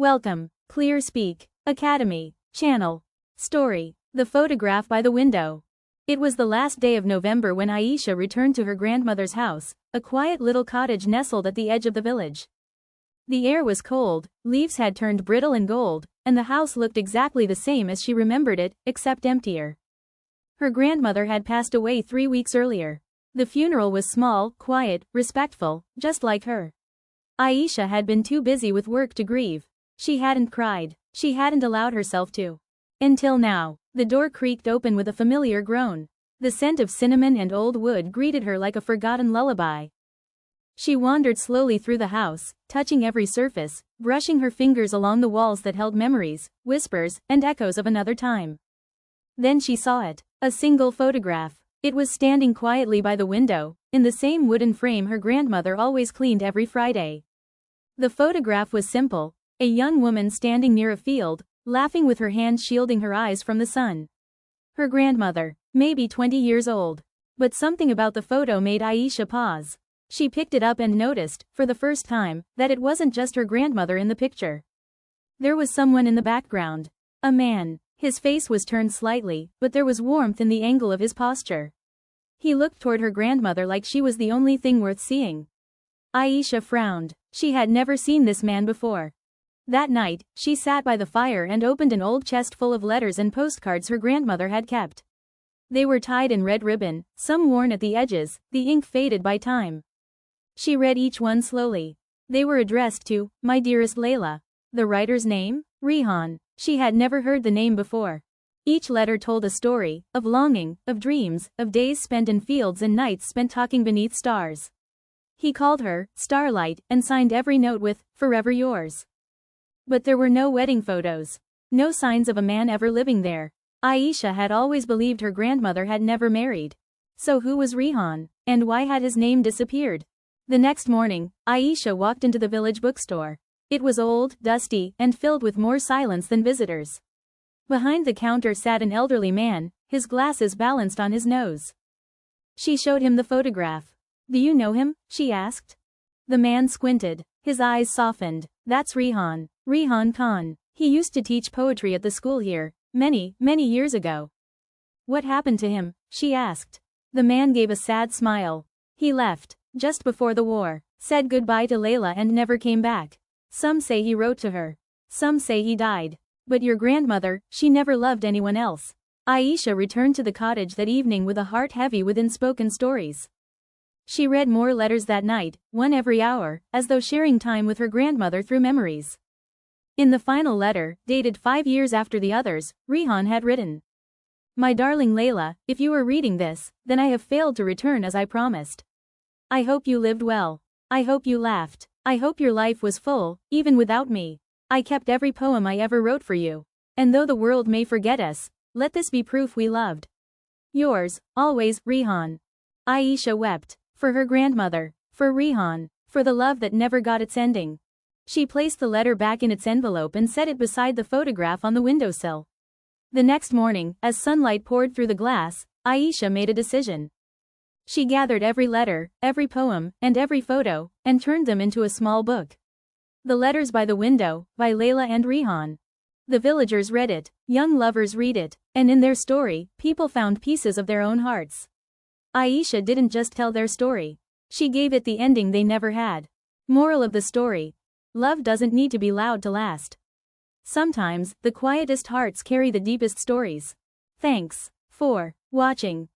Welcome, ClearSpeak Academy channel. Story: The Photograph by the Window. It was the last day of November when Aisha returned to her grandmother's house, a quiet little cottage nestled at the edge of the village. The air was cold, leaves had turned brittle and gold, and the house looked exactly the same as she remembered it, except emptier. Her grandmother had passed away 3 weeks earlier. The funeral was small, quiet, respectful, just like her. Aisha had been too busy with work to grieve. She hadn't cried. She hadn't allowed herself to. Until now. The door creaked open with a familiar groan. The scent of cinnamon and old wood greeted her like a forgotten lullaby. She wandered slowly through the house, touching every surface, brushing her fingers along the walls that held memories, whispers, and echoes of another time. Then she saw it. A single photograph. It was standing quietly by the window, in the same wooden frame her grandmother always cleaned every Friday. The photograph was simple: a young woman standing near a field, laughing with her hands shielding her eyes from the sun. Her grandmother, maybe 20 years old. But something about the photo made Aisha pause. She picked it up and noticed, for the first time, that it wasn't just her grandmother in the picture. There was someone in the background. A man. His face was turned slightly, but there was warmth in the angle of his posture. He looked toward her grandmother like she was the only thing worth seeing. Aisha frowned. She had never seen this man before. That night, she sat by the fire and opened an old chest full of letters and postcards her grandmother had kept. They were tied in red ribbon, some worn at the edges, the ink faded by time. She read each one slowly. They were addressed to, "My dearest Layla." The writer's name? Rehan. She had never heard the name before. Each letter told a story, of longing, of dreams, of days spent in fields and nights spent talking beneath stars. He called her, Starlight, and signed every note with, "Forever yours." But there were no wedding photos. No signs of a man ever living there. Aisha had always believed her grandmother had never married. So who was Rehan, and why had his name disappeared? The next morning, Aisha walked into the village bookstore. It was old, dusty, and filled with more silence than visitors. Behind the counter sat an elderly man, his glasses balanced on his nose. She showed him the photograph. "Do you know him?" she asked. The man squinted. His eyes softened. "That's Rehan. Rehan Khan. He used to teach poetry at the school here, many years ago." "What happened to him?" she asked. The man gave a sad smile. "He left, just before the war, said goodbye to Layla and never came back. Some say he wrote to her. Some say he died. But your grandmother, she never loved anyone else." Aisha returned to the cottage that evening with a heart heavy with unspoken stories. She read more letters that night, one every hour, as though sharing time with her grandmother through memories. In the final letter, dated 5 years after the others, Rehan had written, "My darling Layla, if you are reading this, then I have failed to return as I promised. I hope you lived well. I hope you laughed. I hope your life was full, even without me. I kept every poem I ever wrote for you. And though the world may forget us, let this be proof we loved. Yours, always, Rehan." Aisha wept. For her grandmother. For Rehan. For the love that never got its ending. She placed the letter back in its envelope and set it beside the photograph on the windowsill. The next morning, as sunlight poured through the glass, Aisha made a decision. She gathered every letter, every poem, and every photo, and turned them into a small book. The Letters by the Window, by Layla and Rehan. The villagers read it, young lovers read it, and in their story, people found pieces of their own hearts. Aisha didn't just tell their story. She gave it the ending they never had. Moral of the story: love doesn't need to be loud to last. Sometimes, the quietest hearts carry the deepest stories. Thanks for watching.